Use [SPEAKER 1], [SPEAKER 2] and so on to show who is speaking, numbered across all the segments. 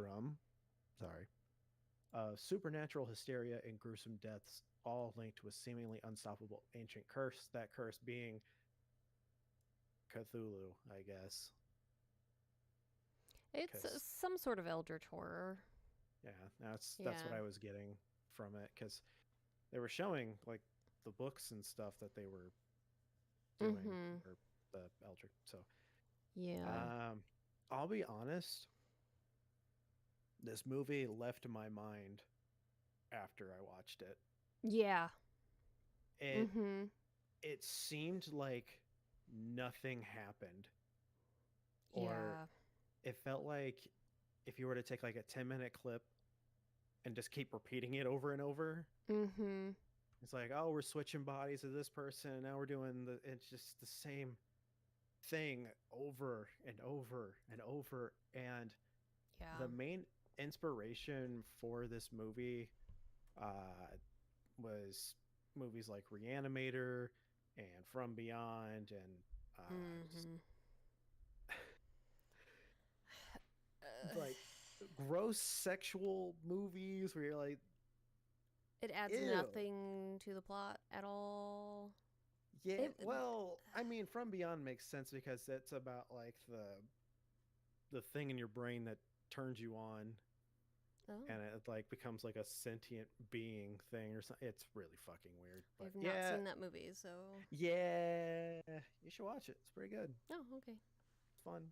[SPEAKER 1] spectrum, sorry, of supernatural hysteria and gruesome deaths, all linked to a seemingly unstoppable ancient curse. That curse being Cthulhu, I guess.
[SPEAKER 2] It's
[SPEAKER 1] Because
[SPEAKER 2] some sort of eldritch horror.
[SPEAKER 1] yeah, that's what
[SPEAKER 2] Yeah.
[SPEAKER 1] I was getting from it. Because they were showing like the books and stuff that they were doing
[SPEAKER 2] Mm-hmm.
[SPEAKER 1] for the eldritch. So
[SPEAKER 2] Yeah.
[SPEAKER 1] um, I'll be honest, this movie left my mind after I watched it.
[SPEAKER 2] Yeah.
[SPEAKER 1] It
[SPEAKER 2] Mm-hmm.
[SPEAKER 1] it seemed like nothing happened, or
[SPEAKER 2] Yeah.
[SPEAKER 1] it felt like if you were to take like a 10-minute clip and just keep repeating it over and over,
[SPEAKER 2] Mm-hmm.
[SPEAKER 1] it's like, oh, we're switching bodies of this person, and now we're doing it's just the same thing over and over and over. And the
[SPEAKER 2] Yeah.
[SPEAKER 1] main inspiration for this movie uh, was movies like Reanimator and From Beyond, and just
[SPEAKER 2] Mm-hmm.
[SPEAKER 1] like gross sexual movies where you're like,
[SPEAKER 2] It adds
[SPEAKER 1] ew.
[SPEAKER 2] nothing to the plot at all.
[SPEAKER 1] Yeah,
[SPEAKER 2] It.
[SPEAKER 1] well, I mean, From Beyond makes sense because it's about like the thing in your brain that turns you on,
[SPEAKER 2] Oh,
[SPEAKER 1] and it like becomes like a sentient being thing or something. It's really fucking weird. But
[SPEAKER 2] I've not
[SPEAKER 1] yeah,
[SPEAKER 2] seen that movie, so.
[SPEAKER 1] yeah, you should watch it. It's pretty good.
[SPEAKER 2] Oh, okay.
[SPEAKER 1] It's fun.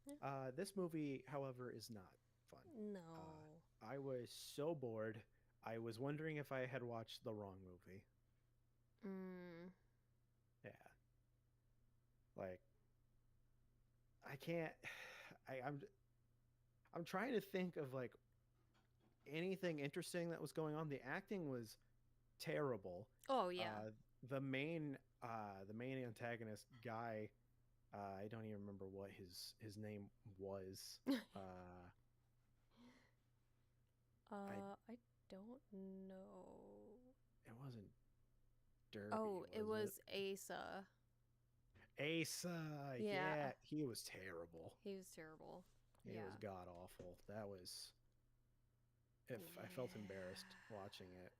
[SPEAKER 2] Yeah.
[SPEAKER 1] This movie, however, is not fun.
[SPEAKER 2] No.
[SPEAKER 1] I was so bored. I was wondering if I had watched the wrong movie.
[SPEAKER 2] Mm.
[SPEAKER 1] Yeah. Like I can't I'm trying to think of like anything interesting that was going on. The acting was terrible.
[SPEAKER 2] Oh, yeah.
[SPEAKER 1] Uh the main antagonist guy, I don't even remember what his name was. Uh I
[SPEAKER 2] I don't know.
[SPEAKER 1] It wasn't Derby,
[SPEAKER 2] Oh, it
[SPEAKER 1] was it?
[SPEAKER 2] was Asa.
[SPEAKER 1] Asa,
[SPEAKER 2] Yeah.
[SPEAKER 1] yeah, he was terrible.
[SPEAKER 2] He was terrible.
[SPEAKER 1] He was
[SPEAKER 2] Yeah.
[SPEAKER 1] god awful. That was if I felt
[SPEAKER 2] Yeah.
[SPEAKER 1] embarrassed watching it.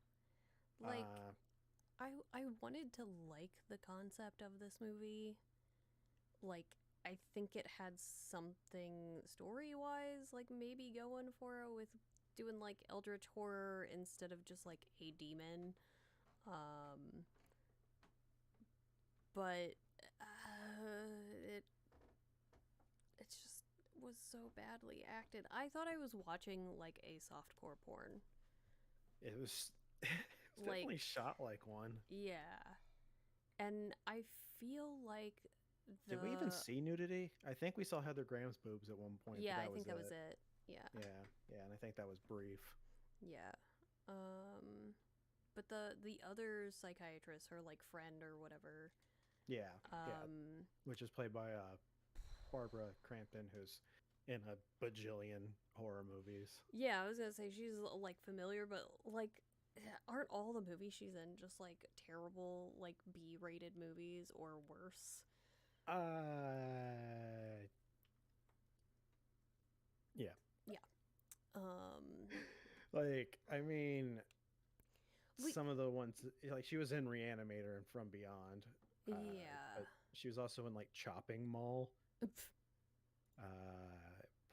[SPEAKER 2] Like,
[SPEAKER 1] Uh
[SPEAKER 2] I wanted to like the concept of this movie. Like, I think it had something story wise, like maybe going for it with doing like eldritch horror instead of just like a demon. Um, but it just was so badly acted. I thought I was watching like a softcore porn.
[SPEAKER 1] it was it was definitely
[SPEAKER 2] Like,
[SPEAKER 1] shot like one.
[SPEAKER 2] yeah. And I feel like
[SPEAKER 1] Did we even
[SPEAKER 2] the
[SPEAKER 1] see nudity? I think we saw Heather Graham's boobs at one point, but
[SPEAKER 2] yeah, I
[SPEAKER 1] that
[SPEAKER 2] think
[SPEAKER 1] was
[SPEAKER 2] that was
[SPEAKER 1] it.
[SPEAKER 2] it. Yeah.
[SPEAKER 1] Yeah, yeah, and I think that was brief.
[SPEAKER 2] Yeah. Um but the other psychiatrist, her like friend or whatever,
[SPEAKER 1] Yeah, yeah,
[SPEAKER 2] um
[SPEAKER 1] which is played by Barbara Crampton, who's in a bajillion horror movies.
[SPEAKER 2] yeah, I was gonna say she's like familiar, but like aren't all the movies she's in just like terrible like B-rated movies or worse?
[SPEAKER 1] Uh, yeah.
[SPEAKER 2] Yeah. Um
[SPEAKER 1] Like, I mean,
[SPEAKER 2] we
[SPEAKER 1] some of the ones like she was in Reanimator and From Beyond,
[SPEAKER 2] yeah.
[SPEAKER 1] but she was also in like Chopping Mall,
[SPEAKER 2] Pff,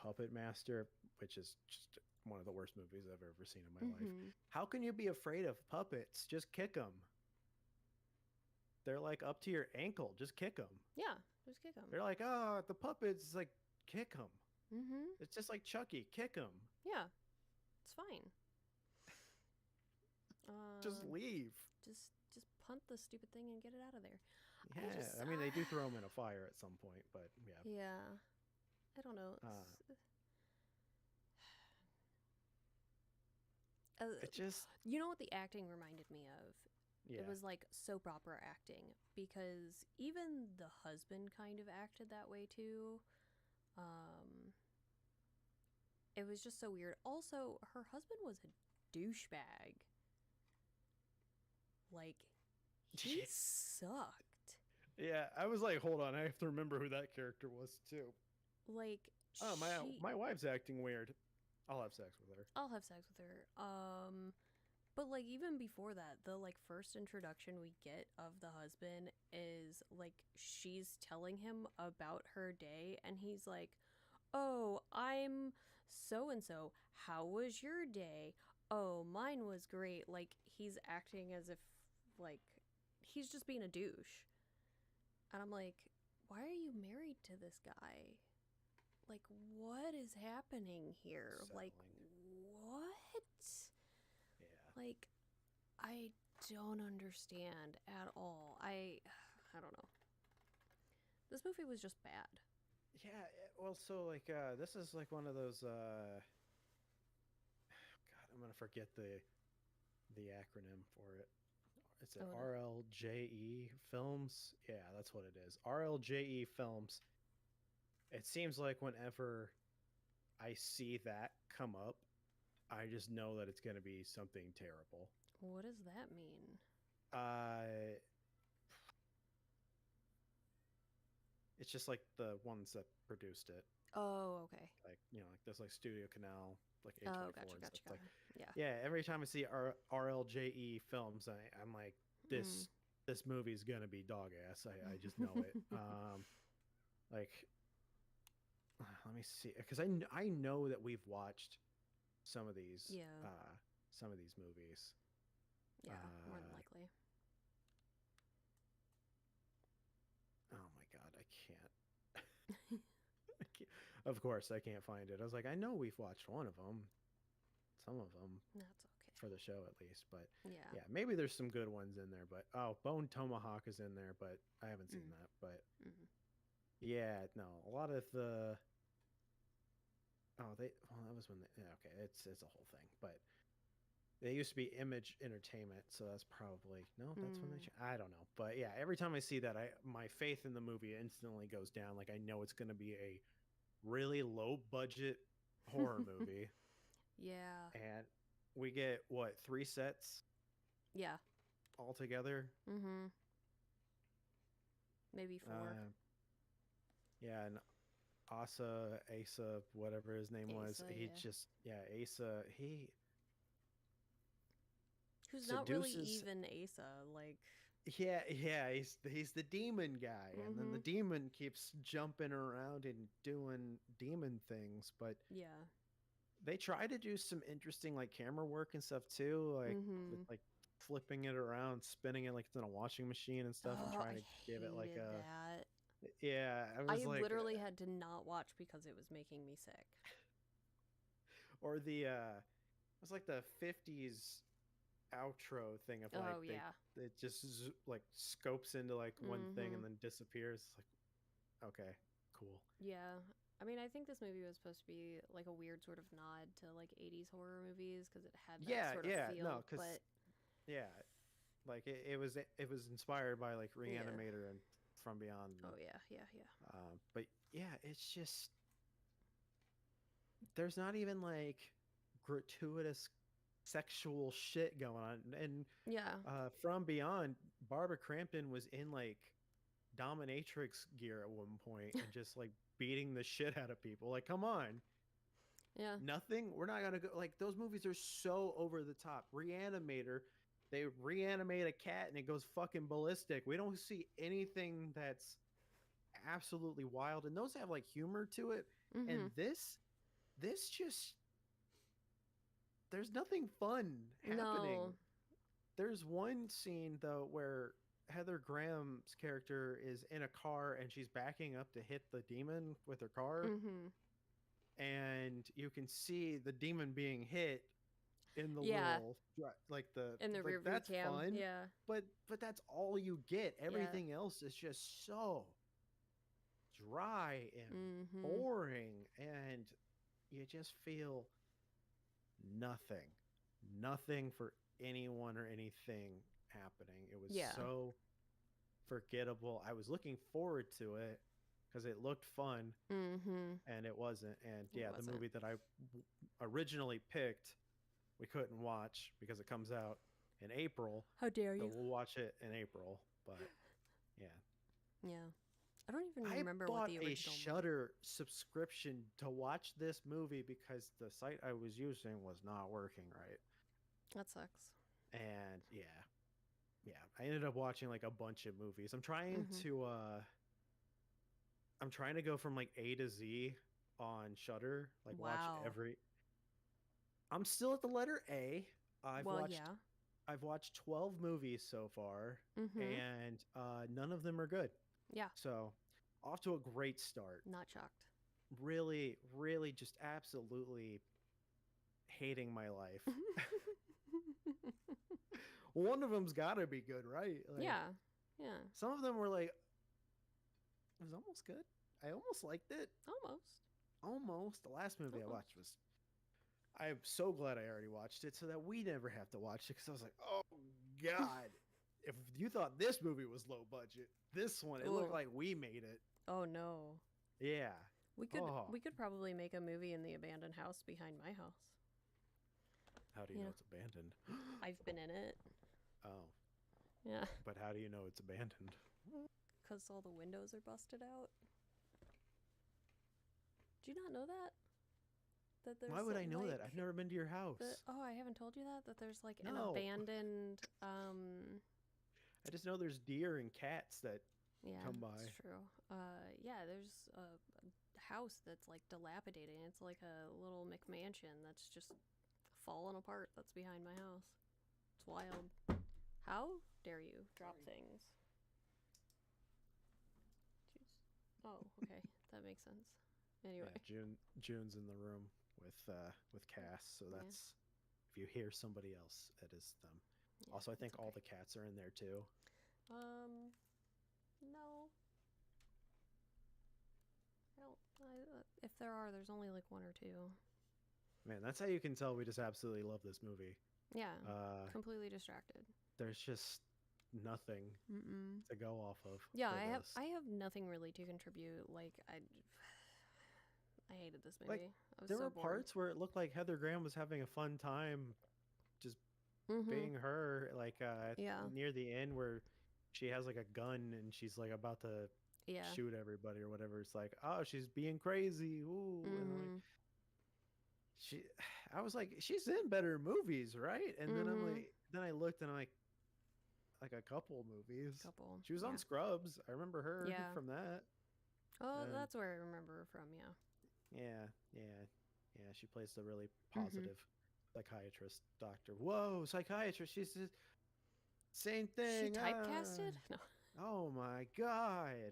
[SPEAKER 1] Puppet Master, which is just one of the worst movies I've ever seen in my life.
[SPEAKER 2] mhm.
[SPEAKER 1] How can you be afraid of puppets? Just kick them. They're like up to your ankle. Just kick them.
[SPEAKER 2] Yeah, just kick them.
[SPEAKER 1] They're like, oh, the puppets. It's like, kick them.
[SPEAKER 2] Mhm.
[SPEAKER 1] It's just like Chucky. Kick them.
[SPEAKER 2] Yeah, it's fine.
[SPEAKER 1] Just
[SPEAKER 2] Um
[SPEAKER 1] leave.
[SPEAKER 2] just punt the stupid thing and get it out of there. I
[SPEAKER 1] Yeah,
[SPEAKER 2] just
[SPEAKER 1] I mean they do throw them in a fire at some point, but yeah.
[SPEAKER 2] yeah. I don't know.
[SPEAKER 1] Uh,
[SPEAKER 2] Uh,
[SPEAKER 1] it just
[SPEAKER 2] you know what the acting reminded me of? It
[SPEAKER 1] yeah.
[SPEAKER 2] was like soap opera acting because even the husband kind of acted that way too. Um, it was just so weird. Also, her husband was a douchebag. Like, he sucked.
[SPEAKER 1] Yeah, I was like, hold on, I have to remember who that character was too.
[SPEAKER 2] Like,
[SPEAKER 1] Oh, my
[SPEAKER 2] she.
[SPEAKER 1] my wife's acting weird. I'll have sex with her.
[SPEAKER 2] I'll have sex with her. But like even before that, the like first introduction we get of the husband is like she's telling him about her day and he's like, "Oh, I'm so and so. How was your day?" "Oh, mine was great." Like he's acting as if like he's just being a douche. And I'm like, "Why are you married to this guy? Like what is happening here? Like
[SPEAKER 1] Settling.
[SPEAKER 2] what?"
[SPEAKER 1] Yeah.
[SPEAKER 2] Like I don't understand at all. I don't know. This movie was just bad.
[SPEAKER 1] Yeah. Well, so like this is like one of those. God, I'm gonna forget the acronym for it. It's at
[SPEAKER 2] Oh,
[SPEAKER 1] RLJE Films. Yeah, that's what it is. RLJE Films. It seems like whenever I see that come up, I just know that it's going to be something terrible.
[SPEAKER 2] what does that mean?
[SPEAKER 1] Uh, it's just like the ones that produced it,
[SPEAKER 2] Oh, okay.
[SPEAKER 1] like like there's like Studio Canal, like
[SPEAKER 2] Oh,
[SPEAKER 1] A24
[SPEAKER 2] gotcha,
[SPEAKER 1] and
[SPEAKER 2] gotcha,
[SPEAKER 1] stuff. Like,
[SPEAKER 2] gotcha. Yeah.
[SPEAKER 1] yeah, every time I see RLJE Films, I'm like,
[SPEAKER 2] Mm.
[SPEAKER 1] this movie's gonna be dog ass. I just know it. Like, let me see, because I know that we've watched some of these
[SPEAKER 2] Yeah.
[SPEAKER 1] some of these movies.
[SPEAKER 2] Yeah, more than
[SPEAKER 1] Uh,
[SPEAKER 2] likely.
[SPEAKER 1] oh my god, I can't. I can't. Of course, I can't find it. I was like, I know we've watched one of them, some of them
[SPEAKER 2] That's
[SPEAKER 1] for the show at least, but
[SPEAKER 2] okay. Yeah.
[SPEAKER 1] yeah, maybe there's some good ones in there. But oh, Bone Tomahawk is in there, but I haven't seen
[SPEAKER 2] Mm.
[SPEAKER 1] that. But
[SPEAKER 2] Mm.
[SPEAKER 1] yeah, no, a lot of the well that was when yeah, okay, it's a whole thing, but they used to be Image Entertainment, so that's probably no. That's when
[SPEAKER 2] Mm.
[SPEAKER 1] I don't know, but yeah, every time I see that, I my faith in the movie instantly goes down. Like I know it's going to be a really low budget horror movie,
[SPEAKER 2] Yeah.
[SPEAKER 1] and we get what 3 sets
[SPEAKER 2] Yeah.
[SPEAKER 1] altogether.
[SPEAKER 2] Mhm. Maybe 4.
[SPEAKER 1] Uh, yeah, and Asa, whatever his name was,
[SPEAKER 2] Asa,
[SPEAKER 1] he
[SPEAKER 2] yeah.
[SPEAKER 1] just yeah Asa he
[SPEAKER 2] Who's not really
[SPEAKER 1] seduces.
[SPEAKER 2] even Asa, like.
[SPEAKER 1] Yeah, he's the demon guy, and then the
[SPEAKER 2] Mhm.
[SPEAKER 1] demon keeps jumping around and doing demon things. But
[SPEAKER 2] Yeah.
[SPEAKER 1] they try to do some interesting like camera work and stuff too, like with
[SPEAKER 2] Mhm.
[SPEAKER 1] like flipping it around, spinning it like it's in a washing machine and stuff, and
[SPEAKER 2] Oh,
[SPEAKER 1] trying
[SPEAKER 2] I
[SPEAKER 1] to give it like
[SPEAKER 2] hated
[SPEAKER 1] a
[SPEAKER 2] that.
[SPEAKER 1] yeah. I was
[SPEAKER 2] I
[SPEAKER 1] like,
[SPEAKER 2] literally had to not watch because it was making me sick.
[SPEAKER 1] or the it was like the '50s outro thing of like
[SPEAKER 2] Oh yeah.
[SPEAKER 1] they it just like scopes into like one thing and
[SPEAKER 2] Mhm.
[SPEAKER 1] then disappears. It's like okay, cool.
[SPEAKER 2] Yeah. I mean, I think this movie was supposed to be like a weird sort of nod to like 80s horror movies because it had that
[SPEAKER 1] Yeah,
[SPEAKER 2] sort of
[SPEAKER 1] yeah, no,
[SPEAKER 2] feel,
[SPEAKER 1] because
[SPEAKER 2] but
[SPEAKER 1] yeah, like it was inspired by like
[SPEAKER 2] yeah.
[SPEAKER 1] Reanimator and From Beyond,
[SPEAKER 2] Oh yeah, yeah, yeah.
[SPEAKER 1] but yeah, it's just there's not even like gratuitous sexual shit going on, and
[SPEAKER 2] Yeah.
[SPEAKER 1] From Beyond, Barbara Crampton was in like dominatrix gear at one point and just like beating the shit out of people. Like, come on,
[SPEAKER 2] Yeah.
[SPEAKER 1] nothing. We're not gonna go like those movies are so over the top. Reanimator, they reanimate a cat and it goes fucking ballistic. We don't see anything that's absolutely wild, and those have like humor to it. And
[SPEAKER 2] Mhm.
[SPEAKER 1] this just there's nothing fun happening.
[SPEAKER 2] No.
[SPEAKER 1] There's one scene though where Heather Graham's character is in a car and she's backing up to hit the demon with her car,
[SPEAKER 2] Mhm.
[SPEAKER 1] and you can see the demon being hit in the
[SPEAKER 2] Yeah.
[SPEAKER 1] little like the
[SPEAKER 2] In the
[SPEAKER 1] like
[SPEAKER 2] rear view
[SPEAKER 1] that's
[SPEAKER 2] cam.
[SPEAKER 1] fun,
[SPEAKER 2] Yeah.
[SPEAKER 1] but that's all you get.
[SPEAKER 2] Yeah.
[SPEAKER 1] Everything else is just so dry and
[SPEAKER 2] Mhm.
[SPEAKER 1] boring, and you just feel nothing, nothing for anyone or anything happening. It was
[SPEAKER 2] Yeah.
[SPEAKER 1] so forgettable. I was looking forward to it because it looked fun,
[SPEAKER 2] Mhm.
[SPEAKER 1] and it wasn't. And
[SPEAKER 2] It
[SPEAKER 1] yeah, the
[SPEAKER 2] wasn't.
[SPEAKER 1] movie that I originally picked, we couldn't watch because it comes out in April.
[SPEAKER 2] How dare
[SPEAKER 1] So
[SPEAKER 2] you?
[SPEAKER 1] we'll watch it in April. But yeah,
[SPEAKER 2] Yeah. I don't even
[SPEAKER 1] I
[SPEAKER 2] remember what
[SPEAKER 1] bought
[SPEAKER 2] the
[SPEAKER 1] a
[SPEAKER 2] original movie.
[SPEAKER 1] Shudder subscription to watch this movie because the site I was using was not working right.
[SPEAKER 2] That sucks.
[SPEAKER 1] And yeah, I ended up watching like a bunch of movies.
[SPEAKER 2] Mhm.
[SPEAKER 1] I'm trying to go from like A to Z on Shudder, like watch
[SPEAKER 2] Wow.
[SPEAKER 1] every. I'm still at the letter A. I've
[SPEAKER 2] Well,
[SPEAKER 1] watched
[SPEAKER 2] yeah.
[SPEAKER 1] I've watched 12 movies so far,
[SPEAKER 2] Mhm.
[SPEAKER 1] and none of them are good.
[SPEAKER 2] Yeah.
[SPEAKER 1] So, off to a great start.
[SPEAKER 2] Not shocked.
[SPEAKER 1] Really, really, just absolutely hating my life. One of them's got to be good, right? Like
[SPEAKER 2] Yeah. Yeah.
[SPEAKER 1] some of them were like, it was almost good. I almost liked it.
[SPEAKER 2] Almost.
[SPEAKER 1] Almost. The last movie I
[SPEAKER 2] Almost.
[SPEAKER 1] watched was. I'm so glad I already watched it so that we never have to watch it because I was like, oh god, if you thought this movie was low budget, this one it looked
[SPEAKER 2] Oh.
[SPEAKER 1] like we made it.
[SPEAKER 2] Oh no.
[SPEAKER 1] Yeah.
[SPEAKER 2] We could
[SPEAKER 1] Oh,
[SPEAKER 2] we could probably make a movie in the abandoned house behind my house.
[SPEAKER 1] how do you
[SPEAKER 2] You
[SPEAKER 1] know
[SPEAKER 2] know,
[SPEAKER 1] it's abandoned?
[SPEAKER 2] I've been in it.
[SPEAKER 1] Oh,
[SPEAKER 2] Yeah.
[SPEAKER 1] but how do you know it's abandoned?
[SPEAKER 2] Cuz all the windows are busted out. Do you not know that? That there's
[SPEAKER 1] Why would I know
[SPEAKER 2] like
[SPEAKER 1] that? I've never been to your house.
[SPEAKER 2] oh, I haven't told you that there's like an
[SPEAKER 1] No.
[SPEAKER 2] abandoned
[SPEAKER 1] I just know there's deer and cats that
[SPEAKER 2] yeah,
[SPEAKER 1] come
[SPEAKER 2] it's
[SPEAKER 1] by.
[SPEAKER 2] true. Yeah, there's a house that's like dilapidated. It's like a little McMansion that's just fallen apart. That's behind my house. It's wild. How dare you drop things? Jeez. Oh, okay. That makes sense. Anyway.
[SPEAKER 1] Yeah, June's in the room with Cass, so
[SPEAKER 2] Yeah.
[SPEAKER 1] that's if you hear somebody else, it is them.
[SPEAKER 2] Yeah,
[SPEAKER 1] Also, I think
[SPEAKER 2] it's
[SPEAKER 1] all
[SPEAKER 2] okay.
[SPEAKER 1] the cats are in there too.
[SPEAKER 2] No. I don't. If there are, there's only like one or two.
[SPEAKER 1] Man, that's how you can tell we just absolutely love this movie.
[SPEAKER 2] Yeah.
[SPEAKER 1] Uh,
[SPEAKER 2] Completely distracted.
[SPEAKER 1] there's just nothing
[SPEAKER 2] Mm-mm.
[SPEAKER 1] to go off of
[SPEAKER 2] Yeah,
[SPEAKER 1] for
[SPEAKER 2] I have
[SPEAKER 1] this.
[SPEAKER 2] I have nothing really to contribute. Like I hated this
[SPEAKER 1] Like,
[SPEAKER 2] movie. I was
[SPEAKER 1] there
[SPEAKER 2] so
[SPEAKER 1] were
[SPEAKER 2] bored.
[SPEAKER 1] parts where it looked like Heather Graham was having a fun time just
[SPEAKER 2] Mm-hmm.
[SPEAKER 1] being her, like
[SPEAKER 2] Yeah.
[SPEAKER 1] near the end where she has like a gun and she's like about to
[SPEAKER 2] Yeah.
[SPEAKER 1] shoot everybody or whatever. It's like, oh, she's being crazy. Ooh, and I'm like,
[SPEAKER 2] Mm-hmm.
[SPEAKER 1] she I was like, she's in better movies, right? And then I'm
[SPEAKER 2] Mm-hmm.
[SPEAKER 1] like, then I looked and I'm like a couple movies.
[SPEAKER 2] Couple.
[SPEAKER 1] She was
[SPEAKER 2] Yeah.
[SPEAKER 1] on Scrubs. I remember her
[SPEAKER 2] Yeah.
[SPEAKER 1] from that.
[SPEAKER 2] Oh,
[SPEAKER 1] And
[SPEAKER 2] that's where I remember her from. Yeah.
[SPEAKER 1] yeah, she plays the really
[SPEAKER 2] Mm-hmm.
[SPEAKER 1] positive psychiatrist doctor. Whoa, psychiatrist. She's the same
[SPEAKER 2] She
[SPEAKER 1] thing.
[SPEAKER 2] typecasted? No.
[SPEAKER 1] Oh my god.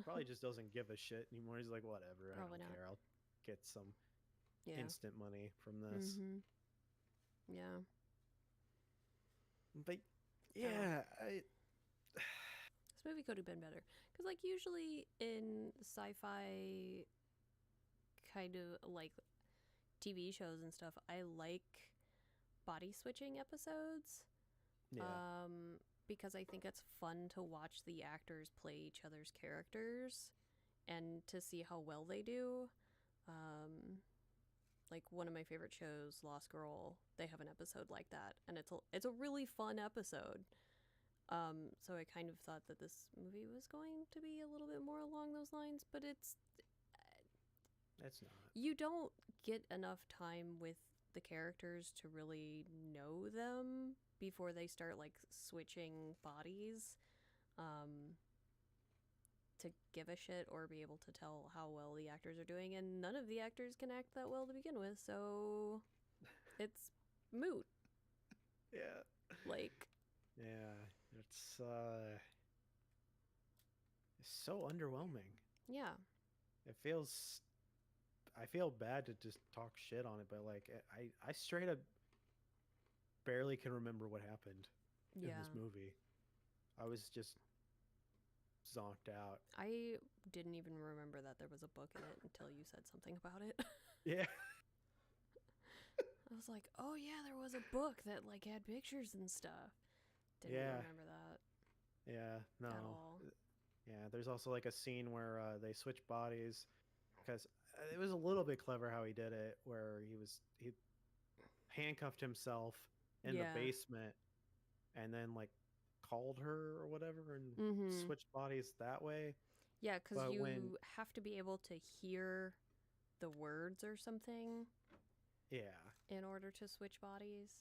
[SPEAKER 1] Probably just doesn't give a shit anymore. He's like, whatever. I
[SPEAKER 2] Probably
[SPEAKER 1] don't
[SPEAKER 2] not.
[SPEAKER 1] care. I'll get some
[SPEAKER 2] Yeah.
[SPEAKER 1] instant money from this.
[SPEAKER 2] Mm-hmm. Yeah.
[SPEAKER 1] But yeah,
[SPEAKER 2] This movie could have been better. Because, like, usually in sci fi kind of like TV shows and stuff, I like body switching episodes.
[SPEAKER 1] yeah,
[SPEAKER 2] Because I think it's fun to watch the actors play each other's characters and to see how well they do. Like one of my favorite shows, Lost Girl, they have an episode like that, and it's a really fun episode. So I kind of thought that this movie was going to be a little bit more along those lines, but
[SPEAKER 1] that's not.
[SPEAKER 2] you don't get enough time with the characters to really know them before they start like switching bodies. To give a shit or be able to tell how well the actors are doing, and none of the actors can act that well to begin with, so it's moot.
[SPEAKER 1] Yeah,
[SPEAKER 2] Like,
[SPEAKER 1] yeah, it's so underwhelming.
[SPEAKER 2] yeah,
[SPEAKER 1] It feels. I feel bad to just talk shit on it, but like I straight up barely can remember what happened in
[SPEAKER 2] yeah.
[SPEAKER 1] this movie. I was just zonked out.
[SPEAKER 2] I didn't even remember that there was a book in it until you said something about it.
[SPEAKER 1] Yeah,
[SPEAKER 2] I was like, oh yeah, there was a book that like had pictures and stuff. Didn't
[SPEAKER 1] yeah,
[SPEAKER 2] remember that
[SPEAKER 1] yeah. No,
[SPEAKER 2] at all.
[SPEAKER 1] yeah. There's also like a scene where they switch bodies because it was a little bit clever how he did it, where he handcuffed himself in the
[SPEAKER 2] Yeah.
[SPEAKER 1] basement and then like called her or whatever and
[SPEAKER 2] Mm-hmm.
[SPEAKER 1] switched bodies that way.
[SPEAKER 2] Yeah, because
[SPEAKER 1] But when,
[SPEAKER 2] you have to be able to hear the words or something
[SPEAKER 1] yeah,
[SPEAKER 2] in order to switch bodies.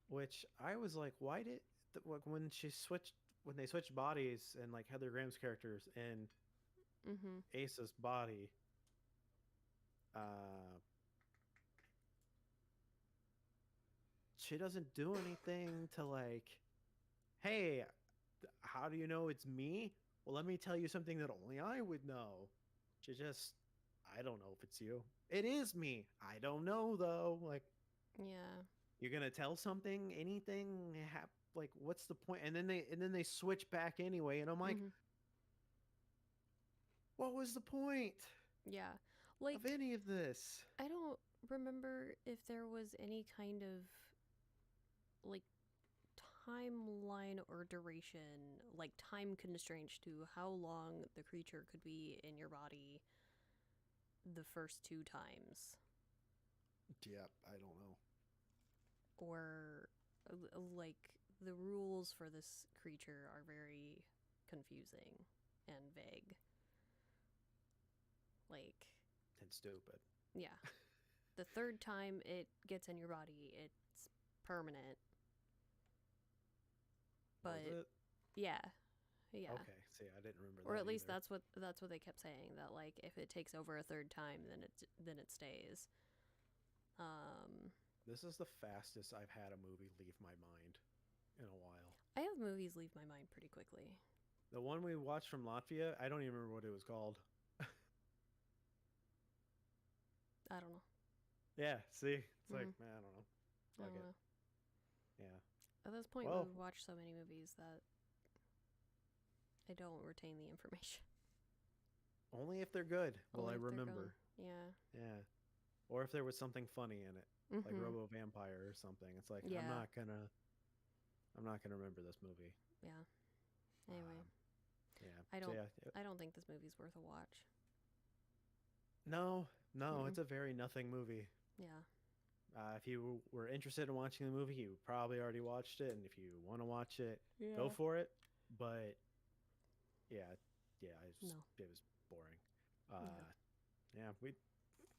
[SPEAKER 1] which I was like, why did like when they switched bodies and like Heather Graham's characters in
[SPEAKER 2] Mm-hmm.
[SPEAKER 1] Ace's body, uh, she doesn't do anything to like, hey, how do you know it's me? Well, let me tell you something that only I would know. She just, I don't know if it's you. It is me. I don't know though. Like,
[SPEAKER 2] Yeah.
[SPEAKER 1] you're gonna tell something, anything, like, what's the point? And then they switch back anyway, and I'm like,
[SPEAKER 2] Mm-hmm.
[SPEAKER 1] what was the point
[SPEAKER 2] Yeah. Like,
[SPEAKER 1] of any of this?
[SPEAKER 2] I don't remember if there was any kind of, like, timeline or duration, like time constraints to how long the creature could be in your body the first two times.
[SPEAKER 1] Yeah, I don't know.
[SPEAKER 2] Or, like, the rules for this creature are very confusing and vague. Like,
[SPEAKER 1] And stupid.
[SPEAKER 2] yeah. The third time it gets in your body, it's permanent.
[SPEAKER 1] Was
[SPEAKER 2] But
[SPEAKER 1] it?
[SPEAKER 2] yeah, yeah.
[SPEAKER 1] Okay. See, I didn't remember
[SPEAKER 2] Or
[SPEAKER 1] that
[SPEAKER 2] at least
[SPEAKER 1] either.
[SPEAKER 2] that's what they kept saying, that like if it takes over a third time, then it stays. Um,
[SPEAKER 1] This is the fastest I've had a movie leave my mind in a while.
[SPEAKER 2] I have movies leave my mind pretty quickly.
[SPEAKER 1] The one we watched from Latvia, I don't even remember what it was called.
[SPEAKER 2] I don't know.
[SPEAKER 1] Yeah, see? It's like,
[SPEAKER 2] Mhm.
[SPEAKER 1] man, I don't know.
[SPEAKER 2] I
[SPEAKER 1] Fuck
[SPEAKER 2] don't
[SPEAKER 1] it.
[SPEAKER 2] know.
[SPEAKER 1] Yeah.
[SPEAKER 2] At this point,
[SPEAKER 1] Well,
[SPEAKER 2] we've watched so many movies that I don't retain the information.
[SPEAKER 1] only if they're good will I
[SPEAKER 2] Only if they're gone.
[SPEAKER 1] remember.
[SPEAKER 2] Yeah.
[SPEAKER 1] Yeah. Or if there was something funny in it, like
[SPEAKER 2] Mhm.
[SPEAKER 1] Robo Vampire or something. It's like
[SPEAKER 2] Yeah.
[SPEAKER 1] I'm not gonna remember this movie.
[SPEAKER 2] Yeah. Anyway,
[SPEAKER 1] Yeah.
[SPEAKER 2] I
[SPEAKER 1] So
[SPEAKER 2] don't
[SPEAKER 1] yeah.
[SPEAKER 2] I don't think this movie's worth a watch.
[SPEAKER 1] No, no,
[SPEAKER 2] Mm-mm.
[SPEAKER 1] it's a very nothing movie.
[SPEAKER 2] Yeah.
[SPEAKER 1] If you were interested in watching the movie, you probably already watched it, and if you want to watch it, go
[SPEAKER 2] Yeah.
[SPEAKER 1] for it. But yeah,
[SPEAKER 2] No.
[SPEAKER 1] it was boring.
[SPEAKER 2] Yeah.
[SPEAKER 1] Yeah, we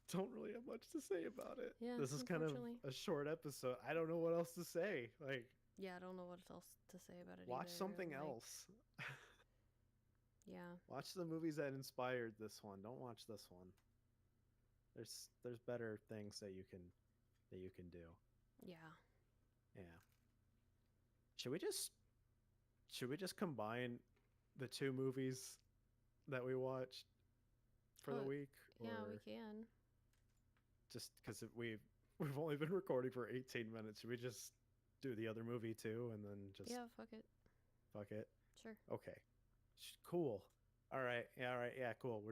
[SPEAKER 1] don't really have much to say about it.
[SPEAKER 2] Yeah,
[SPEAKER 1] This is kind of
[SPEAKER 2] unfortunately.
[SPEAKER 1] a short episode. I don't know what else to say. Like,
[SPEAKER 2] Yeah, I don't know what else to say about it
[SPEAKER 1] watch
[SPEAKER 2] either.
[SPEAKER 1] something
[SPEAKER 2] Like,
[SPEAKER 1] else.
[SPEAKER 2] yeah.
[SPEAKER 1] Watch the movies that inspired this one. Don't watch this one. There's better things that you can do.
[SPEAKER 2] Yeah.
[SPEAKER 1] Yeah. Should we just should we just combine the two movies that we watched for the
[SPEAKER 2] Oh,
[SPEAKER 1] week,
[SPEAKER 2] yeah, we
[SPEAKER 1] or
[SPEAKER 2] can.
[SPEAKER 1] just because we've only been recording for 18 minutes, should we just do the other movie too and then just
[SPEAKER 2] Yeah, fuck it.
[SPEAKER 1] fuck it?
[SPEAKER 2] Sure.
[SPEAKER 1] Okay. Cool. All right. Yeah, all right. Yeah, cool.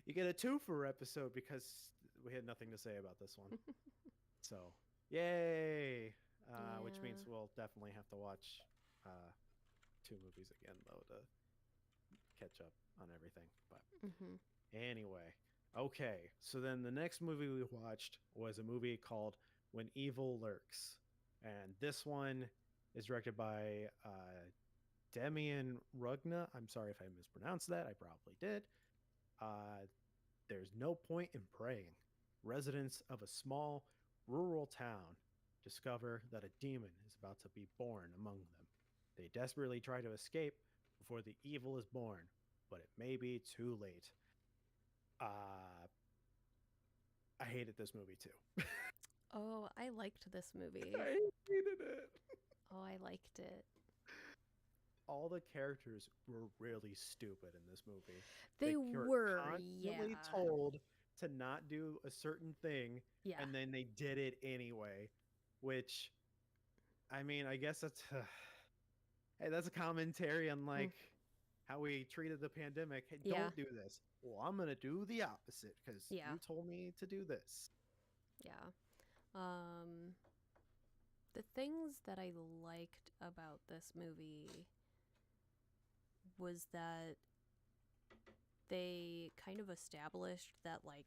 [SPEAKER 1] You get a two-for episode because we had nothing to say about this one. So, yay. Which means
[SPEAKER 2] Yeah.
[SPEAKER 1] we'll definitely have to watch uh, two movies again, though, to catch up on everything. But
[SPEAKER 2] Mhm.
[SPEAKER 1] anyway, okay. So then the next movie we watched was a movie called When Evil Lurks. And this one is directed by Demian Rugna. I'm sorry if I mispronounced that. I probably did. Uh, there's no point in praying. Residents of a small rural town discover that a demon is about to be born among them. They desperately try to escape before the evil is born, but it may be too late. Uh, I hated this movie too.
[SPEAKER 2] Oh, I liked this movie.
[SPEAKER 1] I hated it.
[SPEAKER 2] Oh, I liked it.
[SPEAKER 1] All the characters were really stupid in this movie.
[SPEAKER 2] They
[SPEAKER 1] Were
[SPEAKER 2] were,
[SPEAKER 1] constantly
[SPEAKER 2] yeah.
[SPEAKER 1] told to not do a certain thing,
[SPEAKER 2] Yeah.
[SPEAKER 1] and then they did it anyway. Which, I mean, I guess that's hey, that's a commentary on
[SPEAKER 2] Mm.
[SPEAKER 1] like how we treated the pandemic. Hey,
[SPEAKER 2] Yeah.
[SPEAKER 1] don't do this. Well, I'm gonna do the opposite because
[SPEAKER 2] Yeah.
[SPEAKER 1] you told me to do this.
[SPEAKER 2] Yeah. The things that I liked about this movie was that they kind of established that like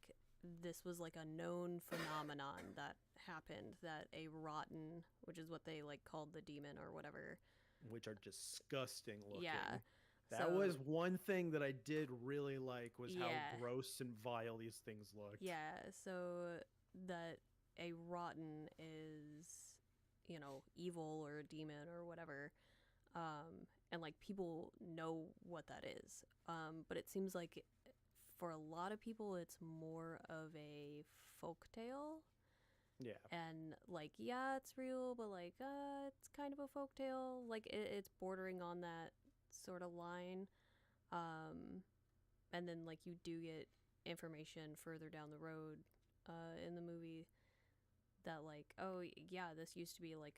[SPEAKER 2] this was like a known phenomenon that happened, that a rotten, which is what they like called the demon or whatever.
[SPEAKER 1] Which are disgusting looking.
[SPEAKER 2] Yeah.
[SPEAKER 1] That
[SPEAKER 2] So
[SPEAKER 1] was one thing that I did really like was how
[SPEAKER 2] yeah,
[SPEAKER 1] gross and vile these things looked.
[SPEAKER 2] yeah. So that a rotten is, evil or a demon or whatever. And like people know what that is. But it seems like for a lot of people, it's more of a folk tale.
[SPEAKER 1] Yeah.
[SPEAKER 2] And like, yeah, it's real, but like, it's kind of a folk tale. Like, it's bordering on that sort of line. Um, and then like you do get information further down the road, in the movie that like, oh yeah, this used to be like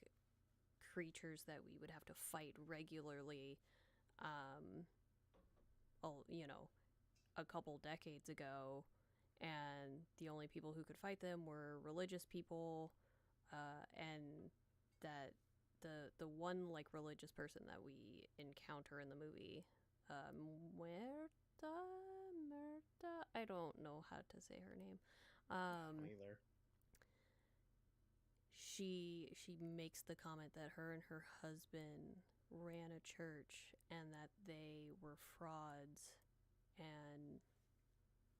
[SPEAKER 2] creatures that we would have to fight regularly. Um, oh, a couple decades ago, and the only people who could fight them were religious people, and that the one like religious person that we encounter in the movie, Merta, I don't know how to say her name.
[SPEAKER 1] Either.
[SPEAKER 2] She makes the comment that her and her husband ran a church and that they were frauds and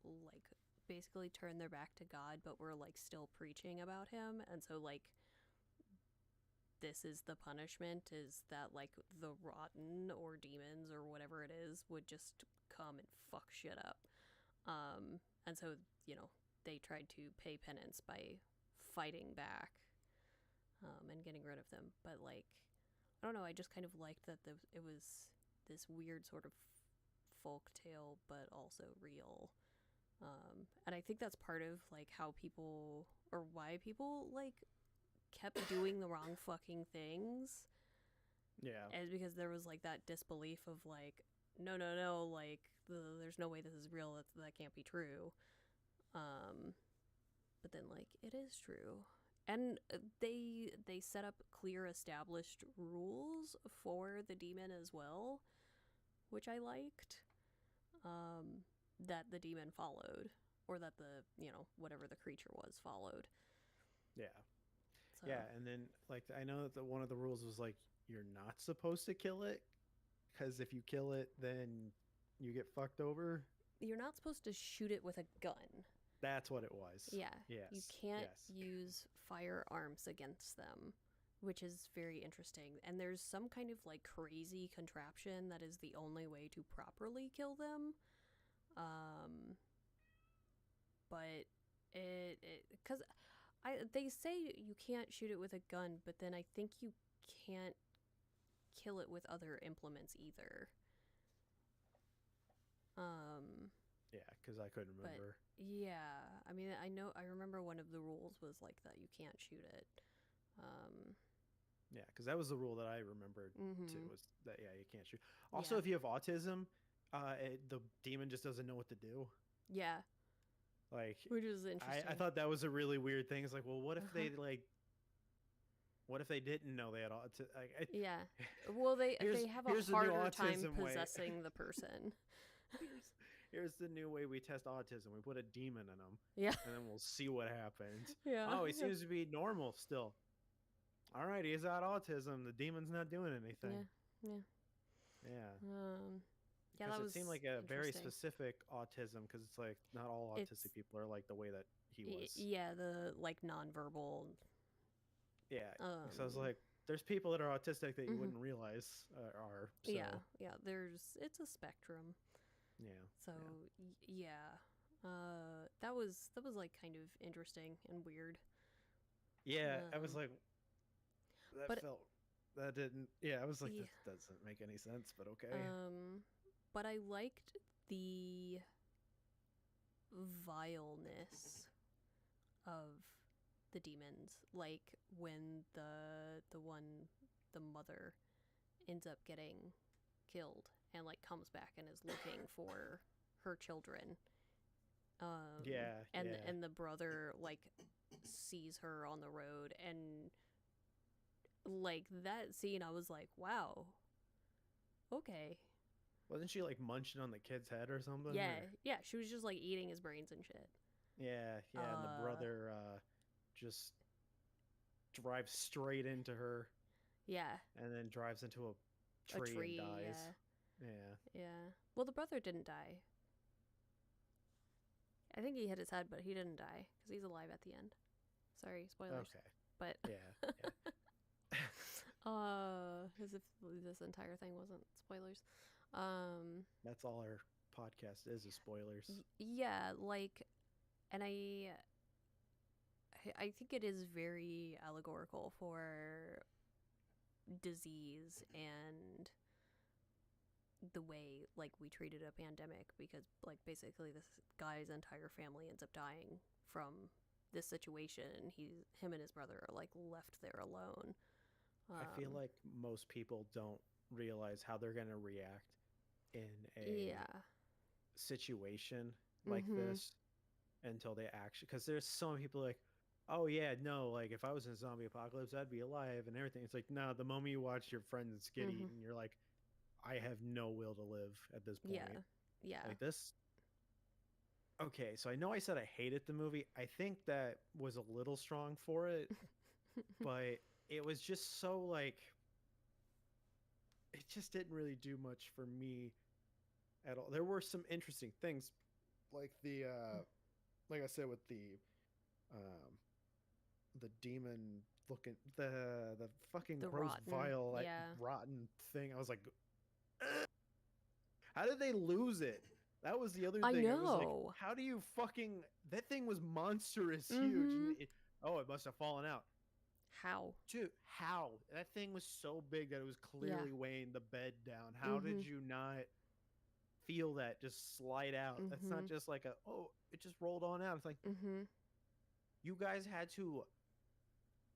[SPEAKER 2] like basically turned their back to God, but were like still preaching about him. And so like this is the punishment, is that like the rotten or demons or whatever it is would just come and fuck shit up. And so they tried to pay penance by fighting back, and getting rid of them. But like, I don't know, I just kind of liked that it was this weird sort of folk tale, but also real. And I think that's part of like how people, or why people like kept doing the wrong fucking things.
[SPEAKER 1] Yeah.
[SPEAKER 2] Is because there was like that disbelief of like, no, like there's no way this is real. That can't be true. But then like it is true. And they set up clear established rules for the demon as well, which I liked. That the demon followed, or that the whatever the creature was followed.
[SPEAKER 1] Yeah.
[SPEAKER 2] So,
[SPEAKER 1] Yeah, and then like I know that one of the rules was like you're not supposed to kill it because if you kill it, then you get fucked over.
[SPEAKER 2] you're not supposed to shoot it with a gun.
[SPEAKER 1] That's what it was.
[SPEAKER 2] Yeah.
[SPEAKER 1] Yes.
[SPEAKER 2] You can't
[SPEAKER 1] Yes.
[SPEAKER 2] use firearms against them, which is very interesting. And there's some kind of like crazy contraption that is the only way to properly kill them. But because they say you can't shoot it with a gun, but then I think you can't kill it with other implements either.
[SPEAKER 1] Yeah, because I couldn't remember.
[SPEAKER 2] Yeah, I mean, I remember one of the rules was like that you can't shoot it.
[SPEAKER 1] Yeah, because that was the rule that I remembered too.
[SPEAKER 2] Mm-hmm.
[SPEAKER 1] Was that yeah, you can't shoot. Also,
[SPEAKER 2] Yeah.
[SPEAKER 1] if you have autism, the demon just doesn't know what to do.
[SPEAKER 2] Yeah,
[SPEAKER 1] Like,
[SPEAKER 2] which is interesting.
[SPEAKER 1] I thought that was a really weird thing. It's like, well, what if they
[SPEAKER 2] Uh-huh.
[SPEAKER 1] like, what if they didn't know they had autism? Like,
[SPEAKER 2] Yeah. Well, they have a
[SPEAKER 1] here's the new
[SPEAKER 2] harder time
[SPEAKER 1] autism way.
[SPEAKER 2] possessing the person.
[SPEAKER 1] here's the new way we test autism. We put a demon in them,
[SPEAKER 2] Yeah.
[SPEAKER 1] and then we'll see what happens.
[SPEAKER 2] Yeah.
[SPEAKER 1] Oh, he seems to be normal still. All right, he's got autism. The demon's not doing anything.
[SPEAKER 2] Yeah.
[SPEAKER 1] Yeah.
[SPEAKER 2] Yeah, that
[SPEAKER 1] Because
[SPEAKER 2] was
[SPEAKER 1] it seemed like a very
[SPEAKER 2] interesting.
[SPEAKER 1] specific autism. Because it's like not all autistic people are like the way that he was.
[SPEAKER 2] Yeah, the like nonverbal.
[SPEAKER 1] Yeah. So I was like, there's people that are autistic that you wouldn't realize are. So,
[SPEAKER 2] Yeah. It's a spectrum.
[SPEAKER 1] Yeah.
[SPEAKER 2] So yeah. That was like kind of interesting and weird.
[SPEAKER 1] Yeah, I was like,
[SPEAKER 2] but-
[SPEAKER 1] that didn't. Yeah, I was like,
[SPEAKER 2] Yeah.
[SPEAKER 1] this doesn't make any sense, but okay.
[SPEAKER 2] But I liked the vileness of the demons, like when the mother ends up getting killed and like comes back and is looking for her children. And the brother like sees her on the road, and like that scene I was like, wow, okay.
[SPEAKER 1] Wasn't she like munching on the kid's head or something?
[SPEAKER 2] Yeah,
[SPEAKER 1] or?
[SPEAKER 2] yeah, she was just like eating his brains and shit.
[SPEAKER 1] Yeah, and the brother just drives straight into her.
[SPEAKER 2] Yeah.
[SPEAKER 1] And then drives into a tree and dies. Yeah.
[SPEAKER 2] Yeah. Well, the brother didn't die. I think he hit his head, but he didn't die because he's alive at the end. Sorry, spoilers.
[SPEAKER 1] Okay.
[SPEAKER 2] But
[SPEAKER 1] Yeah. Yeah.
[SPEAKER 2] as if this entire thing wasn't spoilers.
[SPEAKER 1] That's all our podcast is spoilers.
[SPEAKER 2] Yeah, like, and I think it is very allegorical for disease and the way like we treated a pandemic, because like basically this guy's entire family ends up dying from this situation, and him and his brother are like left there alone.
[SPEAKER 1] I feel like most people don't realize how they're going to react in a
[SPEAKER 2] Yeah.
[SPEAKER 1] situation like
[SPEAKER 2] Mhm.
[SPEAKER 1] this until they actually, because there's some people like, oh yeah, no, like if I was in a zombie apocalypse, I'd be alive and everything. It's like, no, the moment you watch your friends get
[SPEAKER 2] Mhm.
[SPEAKER 1] eaten, you're like, I have no will to live at this
[SPEAKER 2] Yeah.
[SPEAKER 1] point.
[SPEAKER 2] Yeah.
[SPEAKER 1] Like this. Okay, so I know I said I hated the movie. I think that was a little strong for it, but it was just so like, it just didn't really do much for me at all. There were some interesting things, like like I said, with um, the demon looking, the fucking
[SPEAKER 2] The
[SPEAKER 1] gross
[SPEAKER 2] rotten.
[SPEAKER 1] vial, like
[SPEAKER 2] Yeah.
[SPEAKER 1] rotten thing. I was like, "Ugh." How did they lose it? That was the other
[SPEAKER 2] I
[SPEAKER 1] thing. I was like,
[SPEAKER 2] know.
[SPEAKER 1] how do you fucking? That thing was monstrous, huge, and
[SPEAKER 2] Mhm.
[SPEAKER 1] oh, it must have fallen out.
[SPEAKER 2] How?
[SPEAKER 1] Dude, how? That thing was so big that it was
[SPEAKER 2] Yeah.
[SPEAKER 1] clearly weighing the bed down. How did
[SPEAKER 2] Mhm.
[SPEAKER 1] you not feel that just slide out? That's not
[SPEAKER 2] Mhm.
[SPEAKER 1] just like a, oh, it just rolled on out. It's like
[SPEAKER 2] Mhm.
[SPEAKER 1] you guys had to